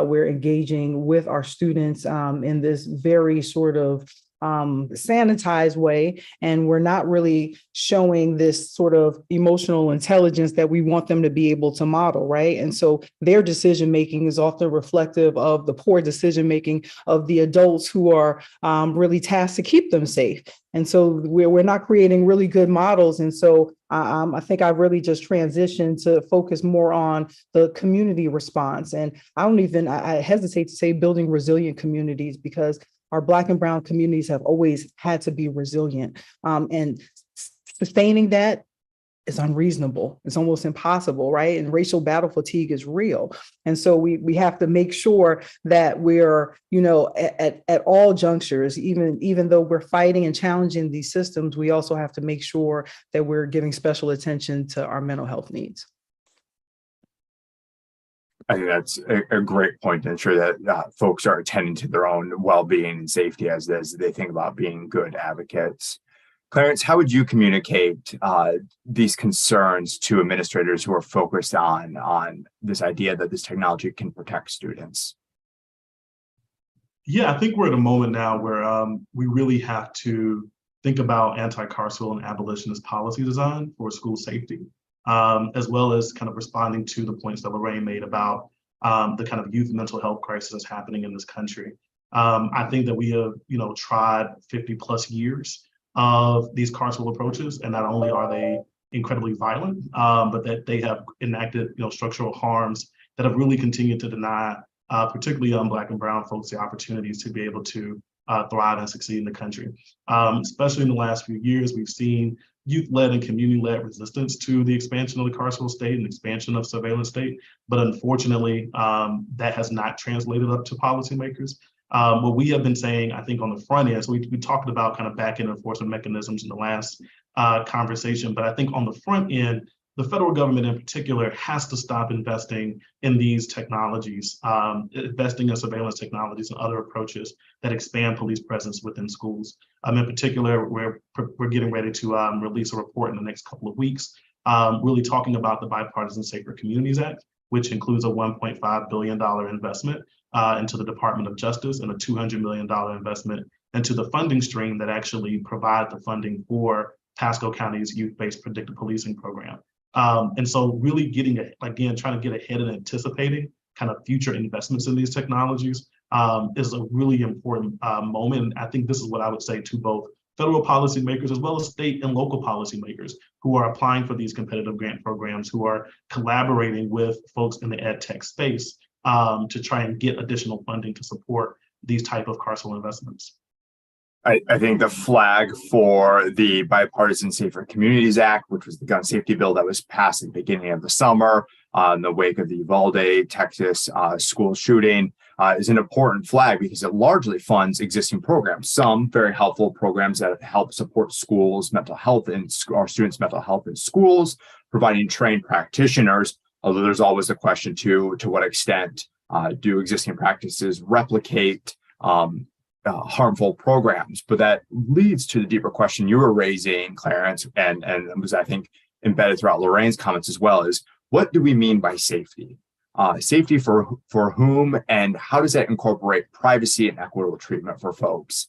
we're engaging with our students in this very sort of sanitized way. And we're not really showing this sort of emotional intelligence that we want them to be able to model. Right. And so their decision making is often reflective of the poor decision making of the adults who are really tasked to keep them safe. And so we're not creating really good models. And so I think I've really just transitioned to focus more on the community response. And I hesitate to say building resilient communities, because our Black and Brown communities have always had to be resilient. And sustaining that is unreasonable. It's almost impossible, right? And racial battle fatigue is real. And so we have to make sure that we're, at all junctures, even though we're fighting and challenging these systems, we also have to make sure that we're giving special attention to our mental health needs. I think that's a great point to ensure that folks are attending to their own well-being and safety as they think about being good advocates. Clarence, how would you communicate these concerns to administrators who are focused on this idea that this technology can protect students? Yeah, I think we're at a moment now where we really have to think about anti-carceral and abolitionist policy design for school safety, as well as kind of responding to the points that Lorraine made about the kind of youth mental health crisis happening in this country. I think that we have, tried 50 plus years of these carceral approaches, and not only are they incredibly violent, but that they have enacted, structural harms that have really continued to deny, particularly young Black and Brown folks, the opportunities to be able to thrive and succeed in the country. Especially in the last few years, we've seen youth-led and community-led resistance to the expansion of the carceral state and expansion of surveillance state, but unfortunately, that has not translated up to policymakers. What we have been saying, I think, on the front end, so we talked about kind of back-end enforcement mechanisms in the last conversation, but I think on the front end, the federal government in particular has to stop investing in these technologies, investing in surveillance technologies and other approaches that expand police presence within schools. In particular, we're getting ready to release a report in the next couple of weeks, really talking about the Bipartisan Safer Communities Act, which includes a $1.5 billion investment into the Department of Justice and a $200 million investment into the funding stream that actually provide the funding for Pasco County's youth-based predictive policing program. And so really trying to get ahead and anticipating kind of future investments in these technologies is a really important moment. And I think this is what I would say to both federal policymakers as well as state and local policymakers who are applying for these competitive grant programs, who are collaborating with folks in the ed tech space to try and get additional funding to support these type of carceral investments. I think the flag for the Bipartisan Safer Communities Act, which was the gun safety bill that was passed at the beginning of the summer in the wake of the Uvalde, Texas school shooting, is an important flag because it largely funds existing programs, some very helpful programs that help support schools' mental health and our students' mental health in schools, providing trained practitioners, although there's always the question to what extent do existing practices replicate harmful programs? But that leads to the deeper question you were raising, Clarence, and was, I think, embedded throughout Lorraine's comments as well, is what do we mean by safety? Safety for whom, and how does that incorporate privacy and equitable treatment for folks?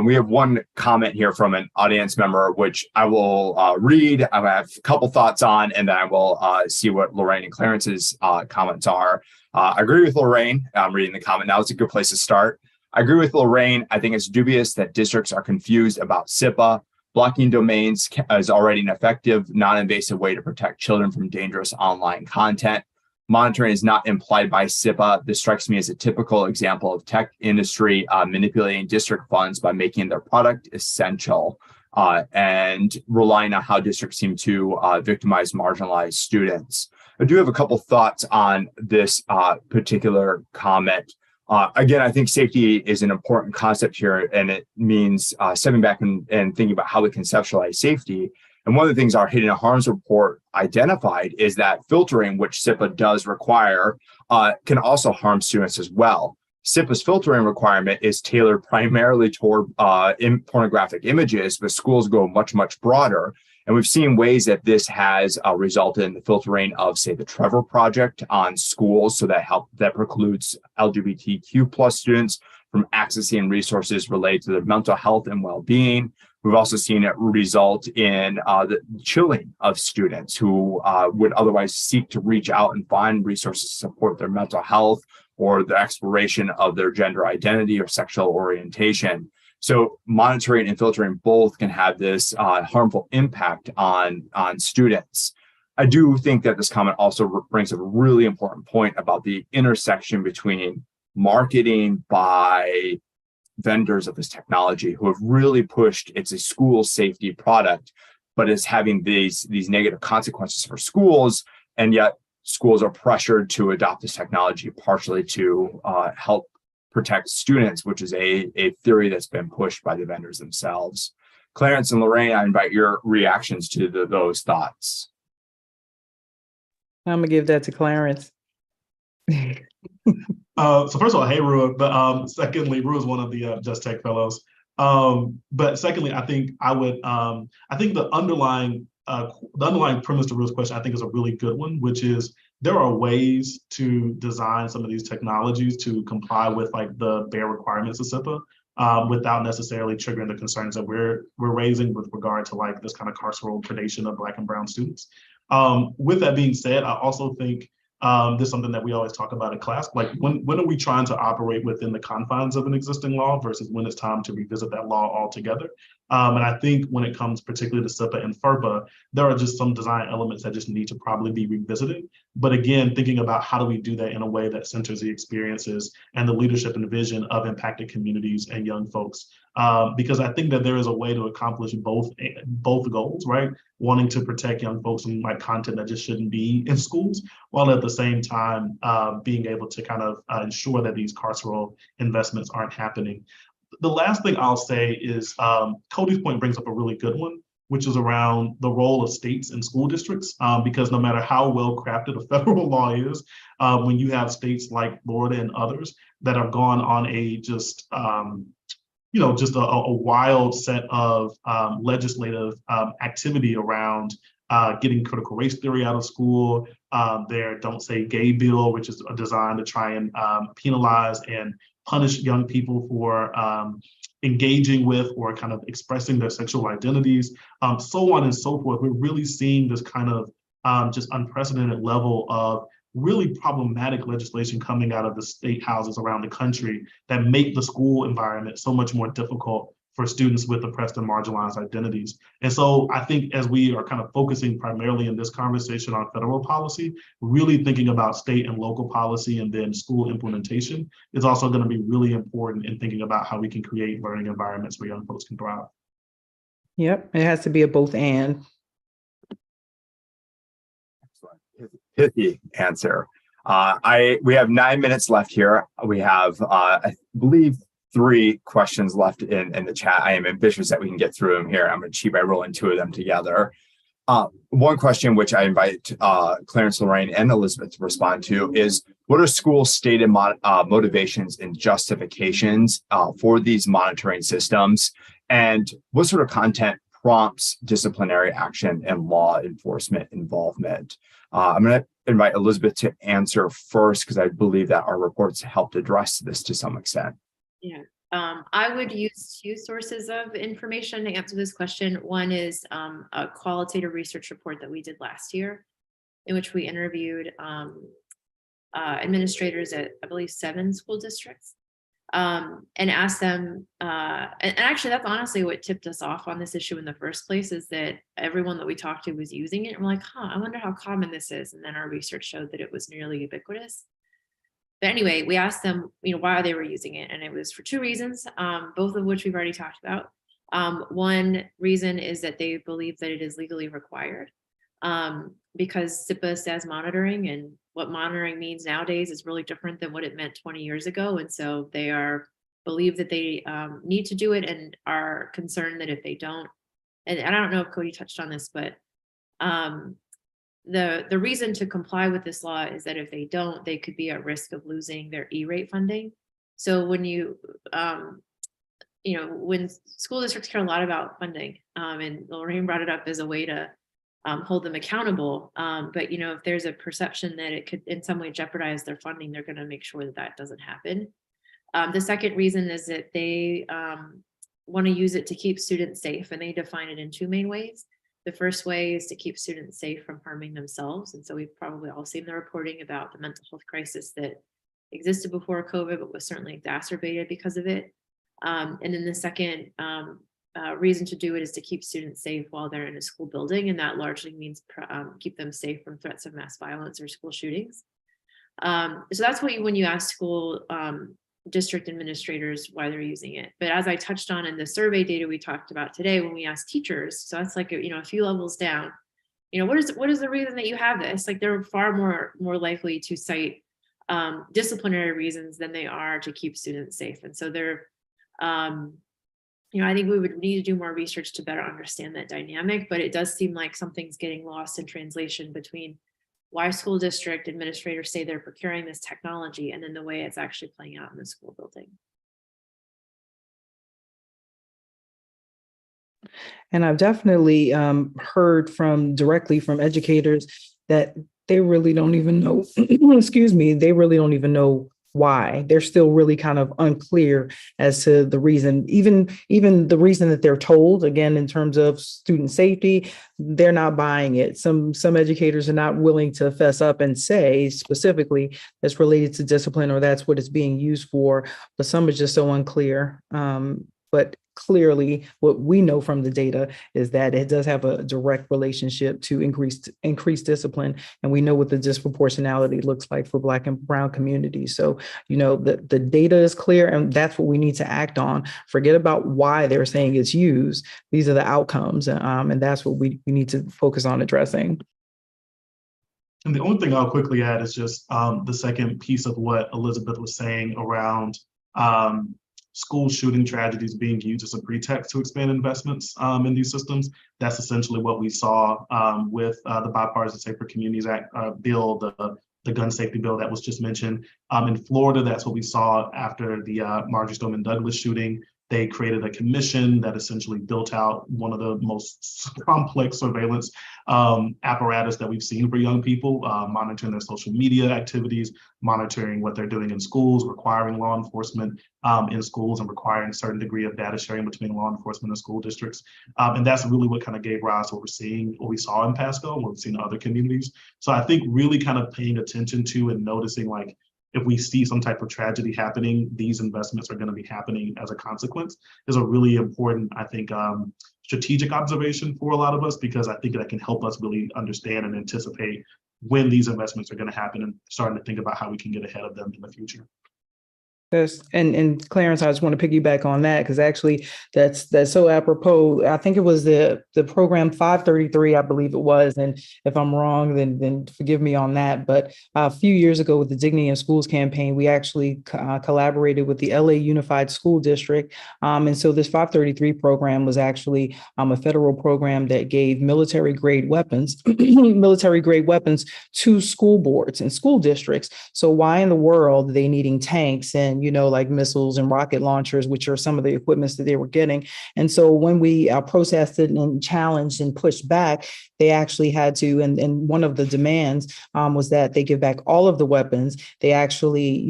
We have one comment here from an audience member, which I will read. I have a couple thoughts on, and then I will see what Lorraine and Clarence's comments are. I agree with Lorraine. I'm reading the comment now. It's a good place to start. I agree with Lorraine. I think it's dubious that districts are confused about SIPA. Blocking domains is already an effective, non-invasive way to protect children from dangerous online content. Monitoring is not implied by SIPA. This strikes me as a typical example of tech industry manipulating district funds by making their product essential and relying on how districts seem to victimize marginalized students. I do have a couple thoughts on this particular comment. Again, I think safety is an important concept here, and it means stepping back and thinking about how we conceptualize safety. And one of the things our hidden harms report identified is that filtering, which SIPA does require, can also harm students as well. SIPA's filtering requirement is tailored primarily toward pornographic images, but schools go much, much broader. And we've seen ways that this has resulted in the filtering of, say, the Trevor Project on schools, so that precludes LGBTQ plus students from accessing resources related to their mental health and well-being. We've also seen it result in the chilling of students who would otherwise seek to reach out and find resources to support their mental health or the exploration of their gender identity or sexual orientation. So monitoring and filtering both can have this harmful impact on students. I do think that this comment also brings up a really important point about the intersection between marketing by vendors of this technology who have really pushed it's a school safety product, but it's having these negative consequences for schools, and yet schools are pressured to adopt this technology partially to help protect students, which is a theory that's been pushed by the vendors themselves. Clarence and Lorraine, I invite your reactions to those thoughts. I'm gonna give that to Clarence. So first of all, hey, Rua. But secondly, Rua is one of the Just Tech Fellows. But secondly, I think I think the underlying premise to Rua's question, I think, is a really good one, which is there are ways to design some of these technologies to comply with like the bare requirements of SIPA without necessarily triggering the concerns that we're raising with regard to like this kind of carceral predation of Black and brown students. With that being said, I also think this is something that we always talk about at CLASP. Like when are we trying to operate within the confines of an existing law versus when it's time to revisit that law altogether? And I think when it comes particularly to SIPA and FERPA, there are just some design elements that just need to probably be revisited. But again, thinking about how do we do that in a way that centers the experiences and the leadership and vision of impacted communities and young folks. Because I think that there is a way to accomplish both goals, right? Wanting to protect young folks from like content that just shouldn't be in schools, while at the same time being able to kind of ensure that these carceral investments aren't happening. The last thing I'll say is Cody's point brings up a really good one, which is around the role of states and school districts, because no matter how well crafted a federal law is, when you have states like Florida and others that have gone on a just a wild set of legislative activity around getting critical race theory out of school, their Don't Say Gay bill, which is designed to try and penalize and punish young people for engaging with or kind of expressing their sexual identities, so on and so forth. We're really seeing this kind of just unprecedented level of really problematic legislation coming out of the state houses around the country that make the school environment so much more difficult for students with oppressed and marginalized identities. And so I think as we are kind of focusing primarily in this conversation on federal policy, really thinking about state and local policy and then school implementation is also going to be really important in thinking about how we can create learning environments where young folks can thrive. Yep, it has to be a both and. Pithy answer. We have 9 minutes left here. We have, I believe, 3 questions left in the chat. I am ambitious that we can get through them here. I'm going to cheat by rolling 2 of them together. One question which I invite Clarence, Lorraine, and Elizabeth to respond to is, what are schools' stated motivations and justifications for these monitoring systems? And what sort of content prompts disciplinary action and law enforcement involvement? I'm going to invite Elizabeth to answer first, because I believe that our reports helped address this to some extent. Yeah. I would use two sources of information to answer this question. One is a qualitative research report that we did last year, in which we interviewed administrators at, I believe, 7 school districts, and asked them, and actually that's honestly what tipped us off on this issue in the first place, is that everyone that we talked to was using it. And we're like, I wonder how common this is. And then our research showed that it was nearly ubiquitous. But anyway, we asked them, why they were using it. And it was for 2 reasons, both of which we've already talked about. One reason is that they believe that it is legally required, because SIPA says monitoring, and what monitoring means nowadays is really different than what it meant 20 years ago. And so they believe that they need to do it, and are concerned that if they don't, and I don't know if Cody touched on this, but the reason to comply with this law is that if they don't, they could be at risk of losing their E-rate funding. So when when school districts care a lot about funding, and Lorraine brought it up as a way to hold them accountable, but if there's a perception that it could in some way jeopardize their funding, they're going to make sure that that doesn't happen. The second reason is that they want to use it to keep students safe, and they define it in 2 main ways. The first way is to keep students safe from harming themselves. And so we've probably all seen the reporting about the mental health crisis that existed before COVID, but was certainly exacerbated because of it. And then the second reason to do it is to keep students safe while they're in a school building. And that largely means keep them safe from threats of mass violence or school shootings. So that's when you ask school district administrators why they're using it. But as I touched on in the survey data we talked about today, when we asked teachers, so that's like a few levels down, what is the reason that you have this? Like, they're far more likely to cite disciplinary reasons than they are to keep students safe. And so they're I think we would need to do more research to better understand that dynamic, but it does seem like something's getting lost in translation between why school district administrators say they're procuring this technology and then the way it's actually playing out in the school building. And I've definitely heard directly from educators that they really don't even know, excuse me, they really don't even know why. They're still really kind of unclear as to the reason, even the reason that they're told, again, in terms of student safety, they're not buying it. Some educators are not willing to fess up and say specifically that's related to discipline or that's what it's being used for, but some are just so unclear. But clearly what we know from the data is that it does have a direct relationship to increased discipline. And we know what the disproportionality looks like for Black and Brown communities. So, the data is clear, and that's what we need to act on. Forget about why they're saying it's used. These are the outcomes. And that's what we need to focus on addressing. And the only thing I'll quickly add is just the second piece of what Elizabeth was saying around school shooting tragedies being used as a pretext to expand investments in these systems. That's essentially what we saw with the Bipartisan Safer Communities Act bill, the gun safety bill that was just mentioned. In Florida, that's what we saw after the Marjory Stoneman Douglas shooting. They created a commission that essentially built out one of the most complex surveillance apparatus that we've seen for young people, monitoring their social media activities, monitoring what they're doing in schools, requiring law enforcement in schools, and requiring a certain degree of data sharing between law enforcement and school districts. And that's really what kind of gave rise to what we saw in Pasco, and what we've seen in other communities. So I think really kind of paying attention to and noticing, like, if we see some type of tragedy happening, these investments are going to be happening as a consequence, is a really important, I think, strategic observation for a lot of us, because I think that can help us really understand and anticipate when these investments are going to happen and starting to think about how we can get ahead of them in the future. And Clarence, I just want to piggyback on that because actually that's so apropos. I think it was the program 533, I believe it was. And if I'm wrong, then forgive me on that. But a few years ago with the Dignity in Schools campaign, we actually collaborated with the LA Unified School District. And so this 533 program was actually a federal program that gave military grade weapons, to school boards and school districts. So why in the world are they needing tanks and like missiles and rocket launchers, which are some of the equipments that they were getting. And so when we protested and challenged and pushed back, they actually had to, and one of the demands was that they give back all of the weapons. They actually,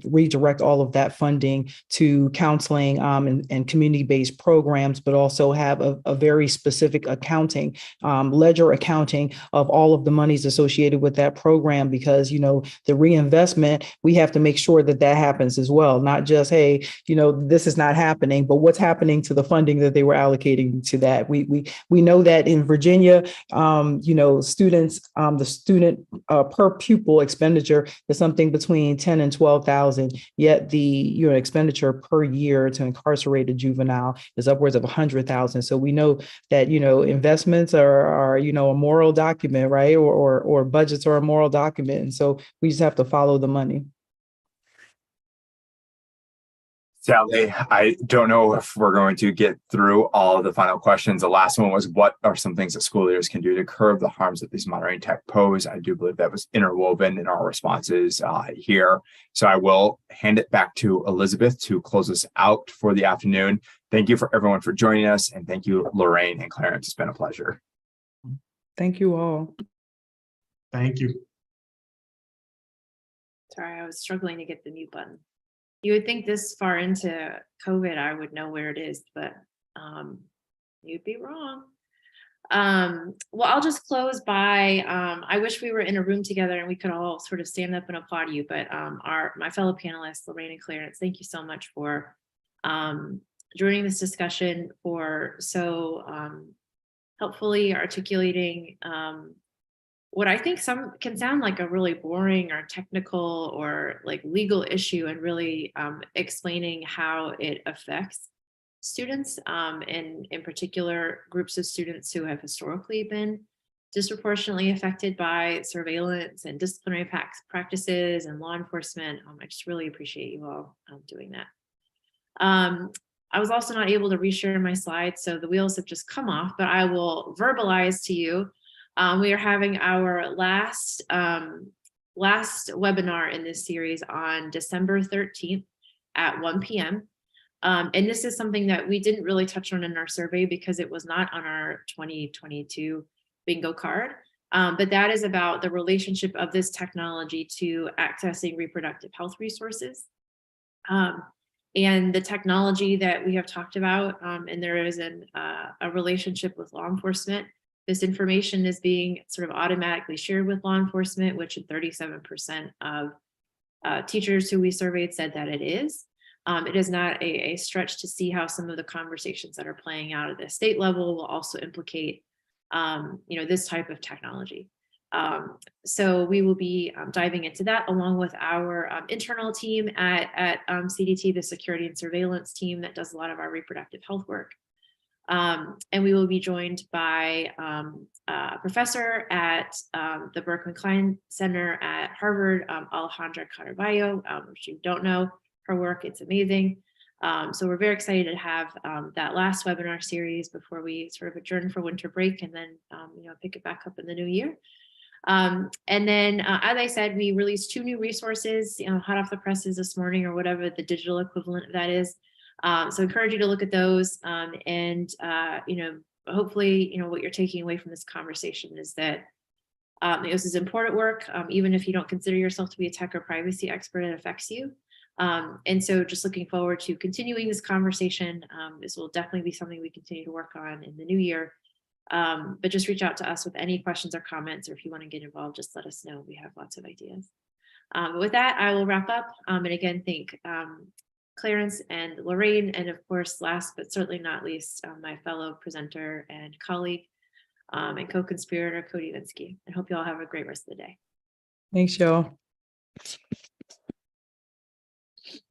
redirect all of that funding to counseling and community-based programs, but also have a very specific accounting, ledger accounting of all of the monies associated with that program, because, the reinvestment, we have to make sure that happens as well, not just, hey, this is not happening, but what's happening to the funding that they were allocating to that. We know that in Virginia, students, the student per pupil expenditure is something between 10 and 12,000, yet the expenditure per year to incarcerate a juvenile is upwards of 100,000. So we know that investments are a moral document, right? Or budgets are a moral document, and so we just have to follow the money. Sally, I don't know if we're going to get through all of the final questions. The last one was, what are some things that school leaders can do to curb the harms that these modern tech pose? I do believe that was interwoven in our responses here. So I will hand it back to Elizabeth to close us out for the afternoon. Thank you for everyone for joining us. And thank you, Lorraine and Clarence. It's been a pleasure. Thank you all. Thank you. Sorry, I was struggling to get the mute button. You would think this far into COVID, I would know where it is, but you'd be wrong. Well, I'll just close by, I wish we were in a room together and we could all sort of stand up and applaud you, but my fellow panelists, Lorraine and Clarence, thank you so much for joining this discussion, for so helpfully articulating what I think some can sound like a really boring or technical or like legal issue, and really explaining how it affects students, and in particular groups of students who have historically been disproportionately affected by surveillance and disciplinary practices and law enforcement. I just really appreciate you all doing that. I was also not able to reshare my slides, so the wheels have just come off, but I will verbalize to you. We are having our last webinar in this series on December 13th at 1 p.m. And this is something that we didn't really touch on in our survey because it was not on our 2022 bingo card. But that is about the relationship of this technology to accessing reproductive health resources. And the technology that we have talked about, and there is a relationship with law enforcement. This information is being sort of automatically shared with law enforcement, which 37% of teachers who we surveyed said that it is. It is not a stretch to see how some of the conversations that are playing out at the state level will also implicate, this type of technology. So we will be diving into that along with our internal team at CDT, the security and surveillance team that does a lot of our reproductive health work. And we will be joined by a professor at the Berkman Klein Center at Harvard, Alejandra Caraballo. If you don't know her work, it's amazing. So we're very excited to have that last webinar series before we sort of adjourn for winter break, and then pick it back up in the new year. And then, as I said, we released 2 new resources, hot off the presses this morning, or whatever the digital equivalent of that is. So I encourage you to look at those, and hopefully, what you're taking away from this conversation is that this is important work, even if you don't consider yourself to be a tech or privacy expert, it affects you. And so just looking forward to continuing this conversation. This will definitely be something we continue to work on in the new year. But just reach out to us with any questions or comments, or if you want to get involved, just let us know. We have lots of ideas. But with that, I will wrap up. And again, thank Clarence and Lorraine, and of course, last but certainly not least, my fellow presenter and colleague and co-conspirator, Cody Venzke. I hope you all have a great rest of the day. Thanks, y'all.